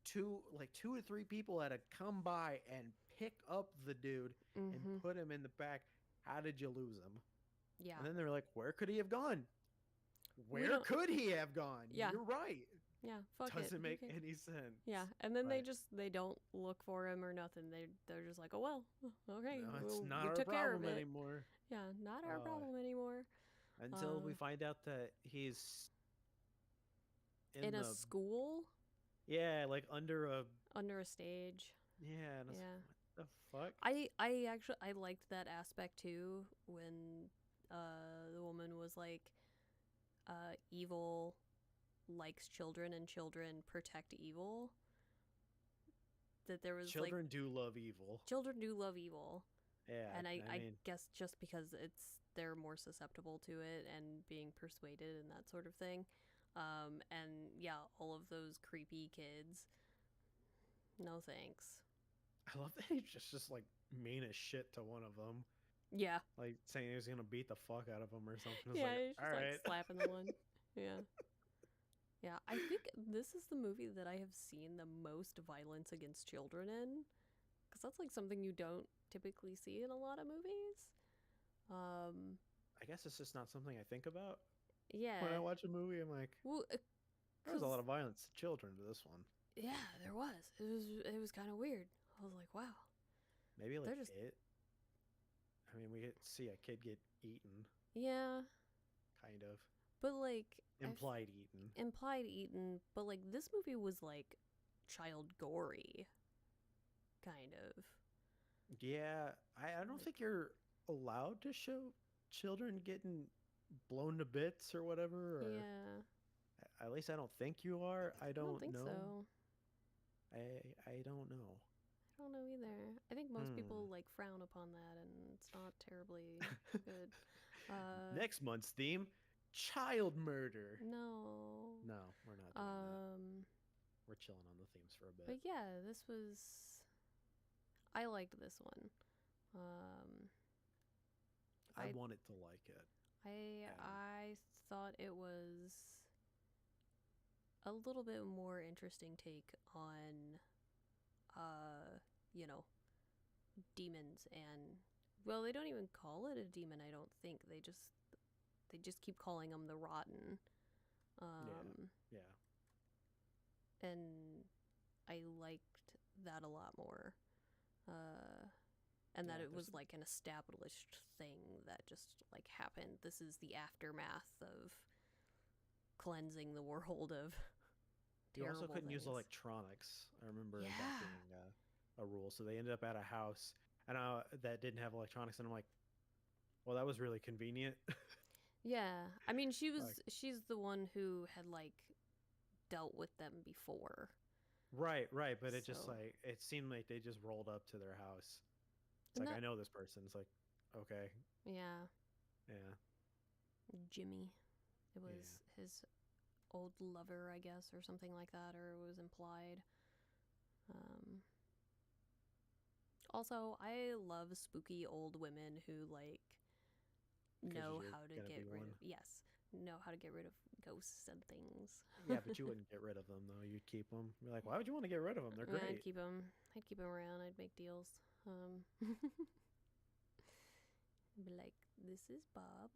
[SPEAKER 1] two to three people had to come by and pick up the dude and
[SPEAKER 2] Mhm.
[SPEAKER 1] put him in the back. How did you lose him?
[SPEAKER 2] Yeah.
[SPEAKER 1] And then they're like, where could he have gone?
[SPEAKER 2] We
[SPEAKER 1] Where
[SPEAKER 2] don't.
[SPEAKER 1] could he have gone?
[SPEAKER 2] Yeah.
[SPEAKER 1] You're right.
[SPEAKER 2] Yeah. Fuck it.
[SPEAKER 1] Doesn't make
[SPEAKER 2] Okay.
[SPEAKER 1] any sense.
[SPEAKER 2] Yeah. And then
[SPEAKER 1] But
[SPEAKER 2] they don't look for him or nothing. They're just like, oh well. Okay.
[SPEAKER 1] no, it's not
[SPEAKER 2] We
[SPEAKER 1] our
[SPEAKER 2] took care of
[SPEAKER 1] problem
[SPEAKER 2] it.
[SPEAKER 1] anymore.
[SPEAKER 2] Yeah. Not our
[SPEAKER 1] Uh,
[SPEAKER 2] problem anymore.
[SPEAKER 1] until we
[SPEAKER 2] Uh,
[SPEAKER 1] find out that he's
[SPEAKER 2] in
[SPEAKER 1] in
[SPEAKER 2] a
[SPEAKER 1] the,
[SPEAKER 2] school
[SPEAKER 1] yeah, like under a,
[SPEAKER 2] under a stage.
[SPEAKER 1] yeah, and it's
[SPEAKER 2] Yeah.
[SPEAKER 1] like, what the fuck?
[SPEAKER 2] I actually I liked that aspect too when the woman was like evil likes children and children protect evil, that there was like
[SPEAKER 1] Children do love evil.
[SPEAKER 2] children do love evil,
[SPEAKER 1] Yeah,
[SPEAKER 2] and
[SPEAKER 1] I
[SPEAKER 2] I
[SPEAKER 1] mean,
[SPEAKER 2] guess just because they're more susceptible to it and being persuaded and that sort of thing. And yeah, all of those creepy kids, no thanks.
[SPEAKER 1] I love that he's just like mean as shit to one of them,
[SPEAKER 2] Yeah.
[SPEAKER 1] like saying he was gonna beat the fuck out of him or something. It's
[SPEAKER 2] Yeah,
[SPEAKER 1] like,
[SPEAKER 2] he's
[SPEAKER 1] all
[SPEAKER 2] just like
[SPEAKER 1] right.
[SPEAKER 2] slapping the one. Yeah. Yeah, I think this is the movie that I have seen the most violence against children in, because that's like something you don't typically see in a lot of movies. Um,
[SPEAKER 1] I guess it's just not something I think about when I
[SPEAKER 2] yeah.
[SPEAKER 1] watch a movie. I'm like,
[SPEAKER 2] Well,
[SPEAKER 1] there was a
[SPEAKER 2] cause
[SPEAKER 1] lot of violence to children to this one.
[SPEAKER 2] yeah, there was. It was kind of weird. I was like, wow,
[SPEAKER 1] Maybe like
[SPEAKER 2] they're just
[SPEAKER 1] it. I mean, we get to see a kid get eaten,
[SPEAKER 2] yeah,
[SPEAKER 1] kind of
[SPEAKER 2] but like
[SPEAKER 1] implied eaten.
[SPEAKER 2] implied eaten, but like this movie was like child gory, kind of.
[SPEAKER 1] Yeah, I don't
[SPEAKER 2] Like,
[SPEAKER 1] think you're allowed to show children getting blown to bits or whatever, or
[SPEAKER 2] yeah,
[SPEAKER 1] at least I don't think you are. I
[SPEAKER 2] I don't
[SPEAKER 1] don't
[SPEAKER 2] think
[SPEAKER 1] know.
[SPEAKER 2] so.
[SPEAKER 1] I don't know.
[SPEAKER 2] I don't know either. I think most
[SPEAKER 1] Hmm.
[SPEAKER 2] people like frown upon that, and it's not terribly good. Uh,
[SPEAKER 1] Next month's theme: child murder.
[SPEAKER 2] no.
[SPEAKER 1] No, we're not doing that.
[SPEAKER 2] Um,
[SPEAKER 1] We're chilling on the themes for a
[SPEAKER 2] but
[SPEAKER 1] bit.
[SPEAKER 2] yeah, this was. I liked this one.
[SPEAKER 1] I
[SPEAKER 2] I
[SPEAKER 1] wanted to like it. And
[SPEAKER 2] I thought it was a little bit more interesting take on, you know, demons, and well, they don't even call it a demon. I don't think they just keep calling them the rotten.
[SPEAKER 1] yeah,
[SPEAKER 2] Um,
[SPEAKER 1] yeah,
[SPEAKER 2] and I liked that a lot more. Uh, and
[SPEAKER 1] yeah.
[SPEAKER 2] that it
[SPEAKER 1] There's
[SPEAKER 2] was like an established thing that just like happened. This is the aftermath of cleansing the world of
[SPEAKER 1] You also
[SPEAKER 2] terrible
[SPEAKER 1] couldn't use
[SPEAKER 2] things.
[SPEAKER 1] electronics. I remember that
[SPEAKER 2] Yeah.
[SPEAKER 1] being a rule. So they ended up at a house and that didn't have electronics, and I'm like, Well, that was really convenient.
[SPEAKER 2] Yeah. I mean,
[SPEAKER 1] Like,
[SPEAKER 2] she's the one who had like dealt with them before.
[SPEAKER 1] right, but it just
[SPEAKER 2] So,
[SPEAKER 1] like it seemed like they just rolled up to their house. It's
[SPEAKER 2] and
[SPEAKER 1] like
[SPEAKER 2] that
[SPEAKER 1] I know this person. It's like, okay,
[SPEAKER 2] yeah,
[SPEAKER 1] yeah,
[SPEAKER 2] Jimmy. It
[SPEAKER 1] yeah.
[SPEAKER 2] was his old lover, I guess, or something like that, or it was implied. Um, Also, I love spooky old women who like
[SPEAKER 1] Because
[SPEAKER 2] know
[SPEAKER 1] you're
[SPEAKER 2] how to
[SPEAKER 1] gonna
[SPEAKER 2] get
[SPEAKER 1] be
[SPEAKER 2] rid
[SPEAKER 1] one.
[SPEAKER 2] of know how to get rid of ghosts and things.
[SPEAKER 1] Yeah, but you wouldn't get rid of them though. You'd keep them. You're like, why would you want to get rid of them? They're
[SPEAKER 2] Yeah,
[SPEAKER 1] great.
[SPEAKER 2] I'd keep them around. I'd make deals. Be like, this is Bob.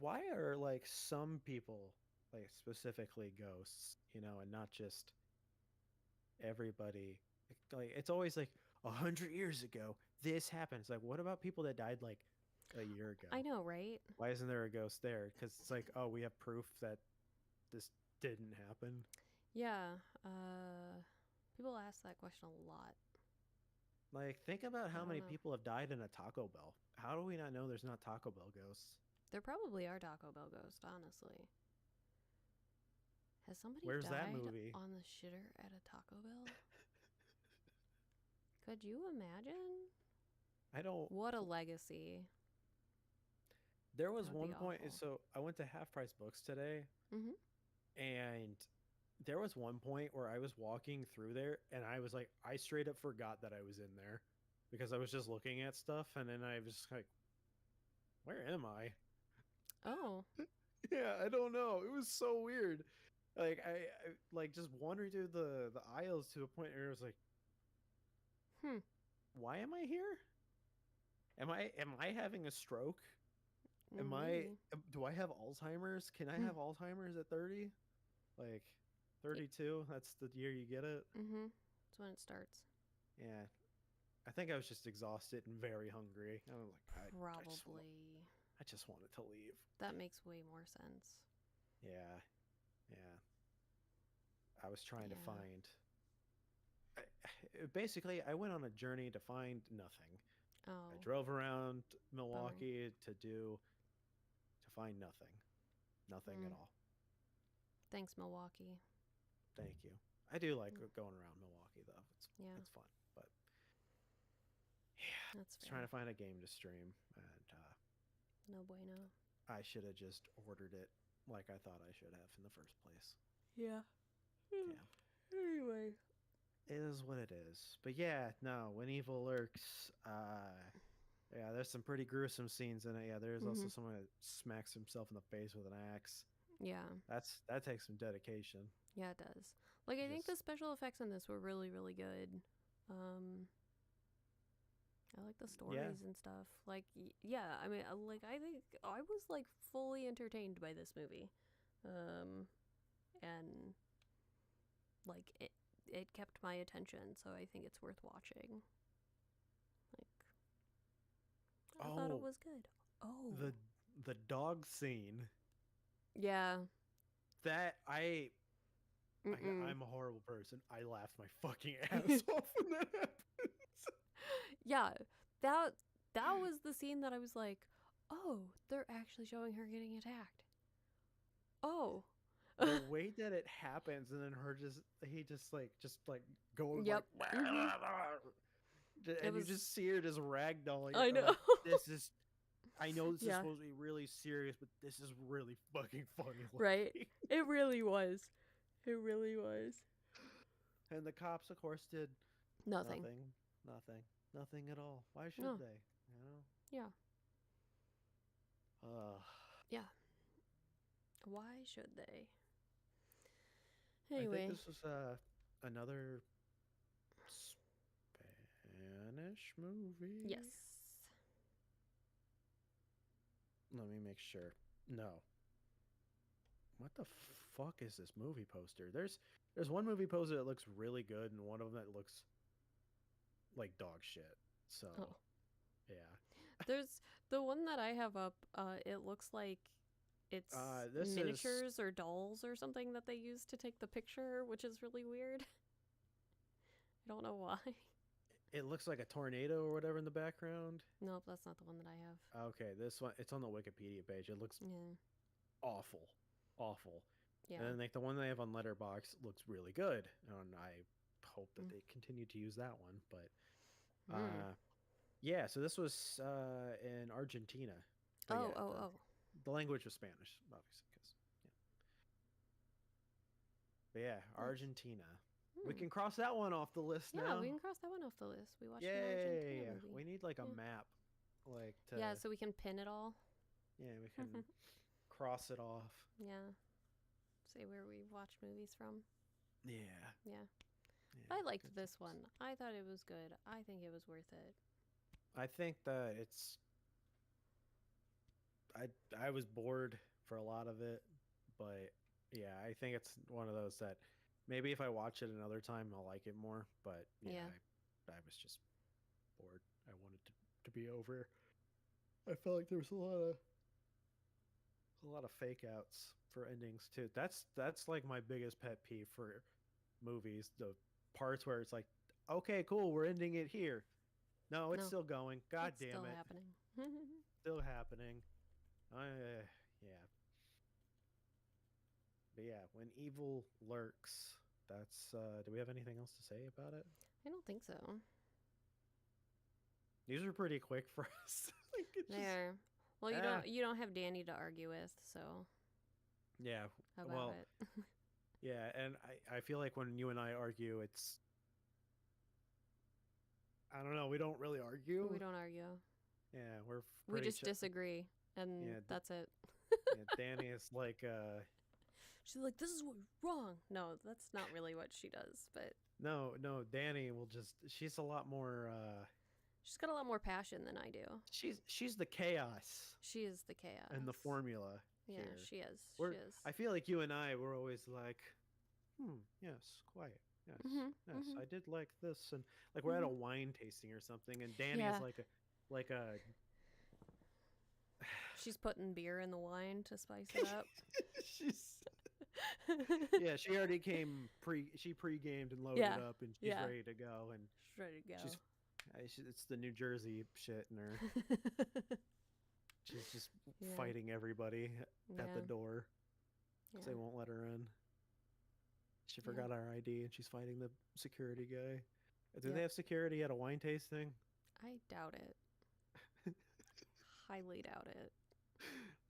[SPEAKER 1] Why are like some people like specifically ghosts, and not just everybody? Like it's always like 100 years ago this happened. It's like, what about people that died like a year ago?
[SPEAKER 2] I know, right?
[SPEAKER 1] Why isn't there a ghost there? Because it's like, oh, we have proof that this didn't happen.
[SPEAKER 2] Yeah. People ask that question a lot.
[SPEAKER 1] Like, think about
[SPEAKER 2] I
[SPEAKER 1] how
[SPEAKER 2] don't
[SPEAKER 1] many
[SPEAKER 2] know.
[SPEAKER 1] people have died in a Taco Bell. How do we not know there's not Taco Bell ghosts?
[SPEAKER 2] There probably are Taco Bell ghosts, honestly. Has somebody
[SPEAKER 1] Where's that
[SPEAKER 2] died
[SPEAKER 1] movie?
[SPEAKER 2] on the shitter at a Taco Bell? Could you imagine?
[SPEAKER 1] I don't.
[SPEAKER 2] What a legacy.
[SPEAKER 1] There
[SPEAKER 2] That
[SPEAKER 1] was
[SPEAKER 2] would be
[SPEAKER 1] one point.
[SPEAKER 2] awful.
[SPEAKER 1] So I went to Half Price Books today,
[SPEAKER 2] Mm-hmm.
[SPEAKER 1] and there was one point where I was walking through there, and I was like, I straight up forgot that I was in there because I was just looking at stuff, and then I was like, where am I?
[SPEAKER 2] Oh.
[SPEAKER 1] Yeah, I don't know. It was so weird. Like I like just wandering through the aisles to a point where it was like,
[SPEAKER 2] Hmm.
[SPEAKER 1] why am I here? Am I having a stroke?
[SPEAKER 2] Maybe.
[SPEAKER 1] Do I have Alzheimer's? Can I
[SPEAKER 2] Hmm.
[SPEAKER 1] have Alzheimer's at 30? Like 32? That's the year you get it.
[SPEAKER 2] Mm-hmm. That's when it starts.
[SPEAKER 1] Yeah. I think I was just exhausted and very hungry. I was like,
[SPEAKER 2] Probably.
[SPEAKER 1] I just wanted to leave.
[SPEAKER 2] That makes way more sense.
[SPEAKER 1] Yeah. Yeah. I was trying to
[SPEAKER 2] Yeah.
[SPEAKER 1] find basically I went on a journey to find nothing. I
[SPEAKER 2] Oh.
[SPEAKER 1] drove around
[SPEAKER 2] Bummer.
[SPEAKER 1] Milwaukee to find nothing. Nothing at
[SPEAKER 2] Mm.
[SPEAKER 1] all.
[SPEAKER 2] Thanks, Milwaukee.
[SPEAKER 1] Thank you. I do like
[SPEAKER 2] Mm.
[SPEAKER 1] going around Milwaukee though.
[SPEAKER 2] Yeah,
[SPEAKER 1] It's fun. But yeah,
[SPEAKER 2] that's
[SPEAKER 1] I was trying
[SPEAKER 2] fair.
[SPEAKER 1] to find a game to stream, and
[SPEAKER 2] No bueno.
[SPEAKER 1] I should have just ordered it like I thought I should have in the first place.
[SPEAKER 2] Yeah.
[SPEAKER 1] Yeah,
[SPEAKER 2] Anyway.
[SPEAKER 1] it is what it is. But yeah, no, when evil lurks, yeah, there's some pretty gruesome scenes in it. Yeah, there's also
[SPEAKER 2] Mm-hmm.
[SPEAKER 1] someone that smacks himself in the face with an axe.
[SPEAKER 2] Yeah.
[SPEAKER 1] That takes some dedication.
[SPEAKER 2] Yeah, it does. Like, I think
[SPEAKER 1] Just
[SPEAKER 2] the special effects in this were really, really good. I like the
[SPEAKER 1] yeah,
[SPEAKER 2] stories and stuff. Like, yeah, I mean, like, I think I was, like, fully entertained by this movie. And, like, it kept my attention, so I think it's worth watching. Like, I thought it
[SPEAKER 1] oh,
[SPEAKER 2] was good. Oh.
[SPEAKER 1] the dog scene
[SPEAKER 2] Yeah.
[SPEAKER 1] that
[SPEAKER 2] Mm-mm.
[SPEAKER 1] I'm a horrible person. I laughed my fucking ass off when that happened.
[SPEAKER 2] Yeah, that that was the scene that I was like, oh, they're actually showing her getting attacked. Oh.
[SPEAKER 1] The way that it happens, and then he just like going
[SPEAKER 2] Yep.
[SPEAKER 1] like,
[SPEAKER 2] Mm-hmm. It
[SPEAKER 1] and you
[SPEAKER 2] was.
[SPEAKER 1] just see her just ragdolling.
[SPEAKER 2] I
[SPEAKER 1] I'm
[SPEAKER 2] know.
[SPEAKER 1] like, this is. I know this is
[SPEAKER 2] Yeah.
[SPEAKER 1] supposed to be really serious, but this is really fucking funny.
[SPEAKER 2] Right.
[SPEAKER 1] Looking.
[SPEAKER 2] It really was. It really was.
[SPEAKER 1] And the cops, of course, did
[SPEAKER 2] Nothing.
[SPEAKER 1] nothing, nothing, nothing at all. Why should
[SPEAKER 2] No.
[SPEAKER 1] they? You know.
[SPEAKER 2] Yeah.
[SPEAKER 1] Uh,
[SPEAKER 2] Yeah. Why should they?
[SPEAKER 1] I think
[SPEAKER 2] Anyway.
[SPEAKER 1] this was another Spanish movie.
[SPEAKER 2] Yes.
[SPEAKER 1] Let me make sure. No. What the fuck is this movie poster? There's one movie poster that looks really good and one of them that looks like dog shit. So,
[SPEAKER 2] Oh.
[SPEAKER 1] yeah.
[SPEAKER 2] There's the one that I have up. It looks like it's
[SPEAKER 1] This is
[SPEAKER 2] miniatures or dolls or something that they use to take the picture, which is really weird. I don't know why.
[SPEAKER 1] It looks like a tornado or whatever in the background.
[SPEAKER 2] Nope, that's not the one that I have.
[SPEAKER 1] Okay, this one, it's on the Wikipedia page. It looks
[SPEAKER 2] Yeah.
[SPEAKER 1] awful, awful.
[SPEAKER 2] Yeah.
[SPEAKER 1] And then like the one they have on Letterbox looks really good, and I hope that
[SPEAKER 2] Mm.
[SPEAKER 1] they continue to use that one. But
[SPEAKER 2] Mm.
[SPEAKER 1] yeah, so this was in Argentina. But
[SPEAKER 2] Oh,
[SPEAKER 1] yeah,
[SPEAKER 2] oh, oh.
[SPEAKER 1] the language was Spanish, obviously. Cause, yeah. But yeah,
[SPEAKER 2] Nice.
[SPEAKER 1] Argentina. We
[SPEAKER 2] Hmm.
[SPEAKER 1] can cross that one off the list
[SPEAKER 2] Yeah,
[SPEAKER 1] now.
[SPEAKER 2] we can cross that one off the list. We watched an
[SPEAKER 1] Yay!
[SPEAKER 2] Argentina movie.
[SPEAKER 1] We need like a
[SPEAKER 2] Yeah.
[SPEAKER 1] map, like to
[SPEAKER 2] Yeah, so we can pin it all.
[SPEAKER 1] yeah, we can cross it off.
[SPEAKER 2] Yeah. Say where we watched movies from.
[SPEAKER 1] Yeah.
[SPEAKER 2] Yeah.
[SPEAKER 1] Yeah,
[SPEAKER 2] I liked
[SPEAKER 1] good
[SPEAKER 2] this
[SPEAKER 1] times.
[SPEAKER 2] one. I thought it was good. I think it was worth it.
[SPEAKER 1] I think that it's I was bored for a lot of it, but yeah, I think it's one of those that maybe if I watch it another time I'll like it more, but yeah,
[SPEAKER 2] Yeah.
[SPEAKER 1] I was just bored. I wanted to be over. I felt like there was a lot of fake outs for endings too. That's like my biggest pet peeve for movies, the parts where it's like, okay, cool, we're ending it here. No, it's
[SPEAKER 2] No.
[SPEAKER 1] still going. God
[SPEAKER 2] It's
[SPEAKER 1] damn
[SPEAKER 2] still
[SPEAKER 1] it.
[SPEAKER 2] happening.
[SPEAKER 1] Still happening. Yeah. But yeah, when evil lurks, that's do we have anything else to say about it?
[SPEAKER 2] I don't think so.
[SPEAKER 1] These are pretty quick for us. Like, it's just-
[SPEAKER 2] There. Well,
[SPEAKER 1] Ah.
[SPEAKER 2] you don't have Danny to argue with, so
[SPEAKER 1] yeah.
[SPEAKER 2] how about
[SPEAKER 1] Well,
[SPEAKER 2] it?
[SPEAKER 1] yeah, and I feel like when you and I argue, it's I don't know, we don't really argue.
[SPEAKER 2] We don't argue.
[SPEAKER 1] Yeah, we're
[SPEAKER 2] We
[SPEAKER 1] pretty
[SPEAKER 2] just disagree, and
[SPEAKER 1] Yeah,
[SPEAKER 2] that's it.
[SPEAKER 1] yeah, Danny is like
[SPEAKER 2] She's like, "This is what's wrong." No, that's not really what she does, but
[SPEAKER 1] no, Danny will just she's a lot more
[SPEAKER 2] she's got a lot more passion than I do.
[SPEAKER 1] she's the chaos
[SPEAKER 2] She is the chaos.
[SPEAKER 1] and the formula.
[SPEAKER 2] Yeah,
[SPEAKER 1] here.
[SPEAKER 2] she is.
[SPEAKER 1] We're,
[SPEAKER 2] She is.
[SPEAKER 1] I feel like you and I were always like, yes, quiet. Yes,
[SPEAKER 2] Mhm,
[SPEAKER 1] yes,
[SPEAKER 2] mhm.
[SPEAKER 1] I did like this. And like we're at a wine tasting or something, and Danny
[SPEAKER 2] Yeah.
[SPEAKER 1] is like a
[SPEAKER 2] She's putting beer in the wine to spice it up.
[SPEAKER 1] she's yeah, she already she pre-gamed and loaded
[SPEAKER 2] Yeah,
[SPEAKER 1] up, and she's
[SPEAKER 2] yeah.
[SPEAKER 1] ready to go. And
[SPEAKER 2] She's ready to go.
[SPEAKER 1] it's the New Jersey shit in her. She's just
[SPEAKER 2] Yeah.
[SPEAKER 1] fighting everybody at the
[SPEAKER 2] Yeah.
[SPEAKER 1] door because they
[SPEAKER 2] Yeah.
[SPEAKER 1] won't let her in. She
[SPEAKER 2] Yeah.
[SPEAKER 1] forgot our ID and she's fighting the security guy. Do
[SPEAKER 2] Yep.
[SPEAKER 1] they have security at a wine tasting?
[SPEAKER 2] I doubt it. Highly doubt it.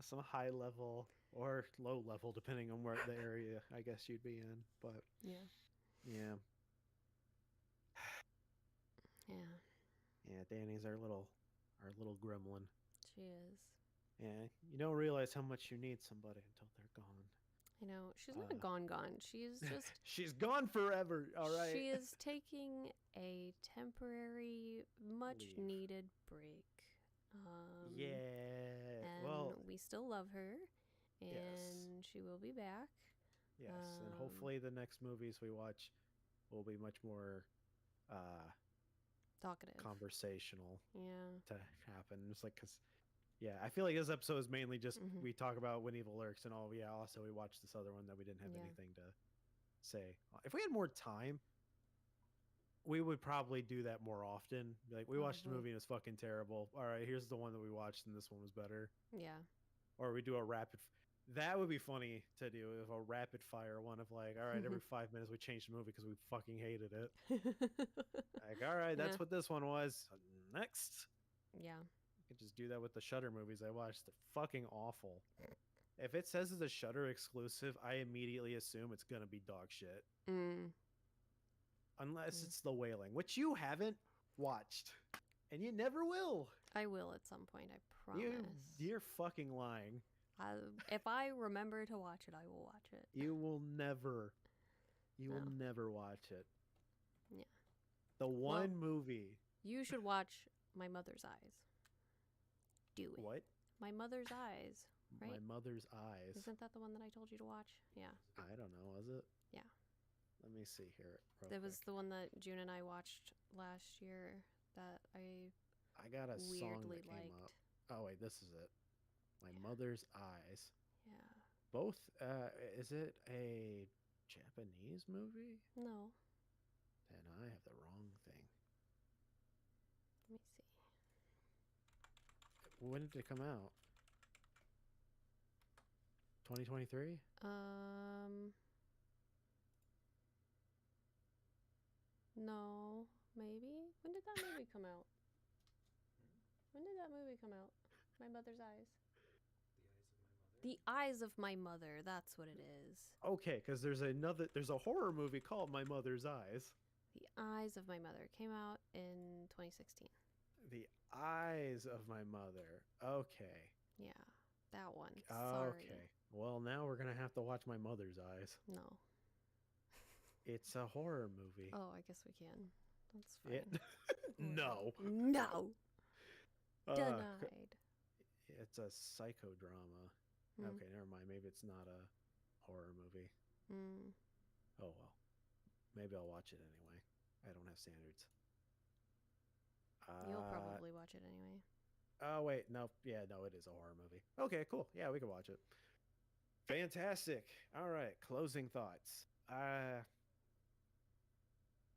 [SPEAKER 1] Some high level or low level, depending on where the area I guess you'd be in. But
[SPEAKER 2] Yeah.
[SPEAKER 1] yeah,
[SPEAKER 2] Yeah.
[SPEAKER 1] yeah, Danny's our little gremlin.
[SPEAKER 2] She is.
[SPEAKER 1] Yeah, you don't realize how much you need somebody until they're gone.
[SPEAKER 2] I know. She's not gone. She's just.
[SPEAKER 1] She's gone forever. All right.
[SPEAKER 2] She is taking a temporary, much
[SPEAKER 1] Leave.
[SPEAKER 2] needed break.
[SPEAKER 1] Yeah.
[SPEAKER 2] And
[SPEAKER 1] Well,
[SPEAKER 2] we still love her, and she will be back.
[SPEAKER 1] yes, and hopefully the next movies we watch will be much more
[SPEAKER 2] Talkative.
[SPEAKER 1] conversational
[SPEAKER 2] Yeah.
[SPEAKER 1] to happen. It's like because yeah, I feel like this episode is mainly just
[SPEAKER 2] Mhm.
[SPEAKER 1] we talk about When Evil Lurks and all. Yeah, also we watched this other one that we didn't have
[SPEAKER 2] Yeah.
[SPEAKER 1] anything to say. If we had more time, we would probably do that more often. Be like, we watched a
[SPEAKER 2] Probably.
[SPEAKER 1] movie and it's fucking terrible. All right, here's the one that we watched and this one was better.
[SPEAKER 2] Yeah.
[SPEAKER 1] Or we do a rapid. That would be funny to do if a rapid fire one of like, all right, every 5 minutes we changed the movie because we fucking hated it. Like, all right, that's
[SPEAKER 2] Yeah.
[SPEAKER 1] what this one was. Next.
[SPEAKER 2] Yeah.
[SPEAKER 1] I could just do that with the Shudder movies I watched. They're fucking awful. If it says it's a Shudder exclusive, I immediately assume it's gonna be dog shit.
[SPEAKER 2] Mm.
[SPEAKER 1] Unless it's The Wailing, which you haven't watched, and you never will.
[SPEAKER 2] I will at some point. I promise.
[SPEAKER 1] You're fucking lying.
[SPEAKER 2] If I remember to watch it, I will watch it.
[SPEAKER 1] You will never. You will
[SPEAKER 2] No.
[SPEAKER 1] never watch it.
[SPEAKER 2] Yeah.
[SPEAKER 1] The one movie.
[SPEAKER 2] You should watch My Mother's Eyes. Do it.
[SPEAKER 1] What?
[SPEAKER 2] My Mother's Eyes.
[SPEAKER 1] My
[SPEAKER 2] Right?
[SPEAKER 1] Mother's Eyes.
[SPEAKER 2] Isn't that the one that I told you to watch? Yeah.
[SPEAKER 1] I don't know. Was it?
[SPEAKER 2] Yeah.
[SPEAKER 1] Let me see here.
[SPEAKER 2] That was the one that June and I watched last year that I
[SPEAKER 1] I got a song
[SPEAKER 2] weirdly
[SPEAKER 1] that came
[SPEAKER 2] liked.
[SPEAKER 1] up. Oh wait, this is it. My Mother's Eyes.
[SPEAKER 2] Yeah.
[SPEAKER 1] Both. Is it a Japanese movie?
[SPEAKER 2] No.
[SPEAKER 1] Then I have the wrong thing.
[SPEAKER 2] Let me see.
[SPEAKER 1] When did it come out? 2023?
[SPEAKER 2] No, maybe. When did that movie come out? When did that movie come out? My Mother's Eyes. The Eyes of My Mother. That's what it is.
[SPEAKER 1] Okay, because there's a horror movie called My Mother's Eyes.
[SPEAKER 2] The Eyes of My Mother came out in 2016.
[SPEAKER 1] The Eyes of My Mother. Okay.
[SPEAKER 2] Yeah, that one. Sorry.
[SPEAKER 1] Okay. Well, now we're gonna have to watch My Mother's Eyes.
[SPEAKER 2] No.
[SPEAKER 1] It's a horror movie.
[SPEAKER 2] Oh, I guess we can. That's fine.
[SPEAKER 1] No.
[SPEAKER 2] No. Denied.
[SPEAKER 1] It's a psychodrama. Okay, never mind. Maybe it's not a horror movie. Oh well. Maybe I'll watch it anyway. I don't have standards.
[SPEAKER 2] You'll probably watch it anyway.
[SPEAKER 1] Oh wait, no. Yeah, no, it is a horror movie. Okay, cool. Yeah, we can watch it. Fantastic. All right, closing thoughts.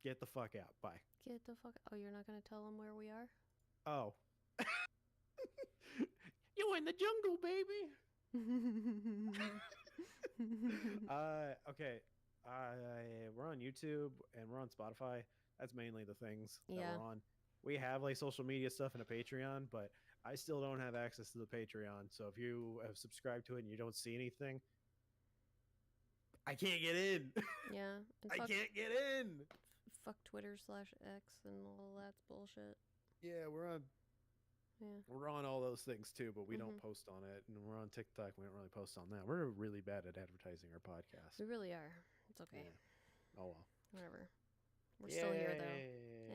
[SPEAKER 1] Get the fuck out. Bye.
[SPEAKER 2] Get the fuck. Oh, you're not gonna tell them where we are?
[SPEAKER 1] Oh. You in the jungle, baby. Okay. We're on YouTube and we're on Spotify. That's mainly the things that we're on. We have like social media stuff and a Patreon, but I still don't have access to the Patreon. So if you have subscribed to it and you don't see anything, I can't get in.
[SPEAKER 2] Yeah.
[SPEAKER 1] I can't get in.
[SPEAKER 2] Fuck Twitter/X and all that bullshit.
[SPEAKER 1] Yeah, we're on.
[SPEAKER 2] Yeah.
[SPEAKER 1] We're on all those things too, but we don't post on it. And we're on TikTok. We don't really post on that. We're really bad at advertising our podcast.
[SPEAKER 2] We really are. It's okay.
[SPEAKER 1] Yeah. Oh well.
[SPEAKER 2] Whatever. We're still here though.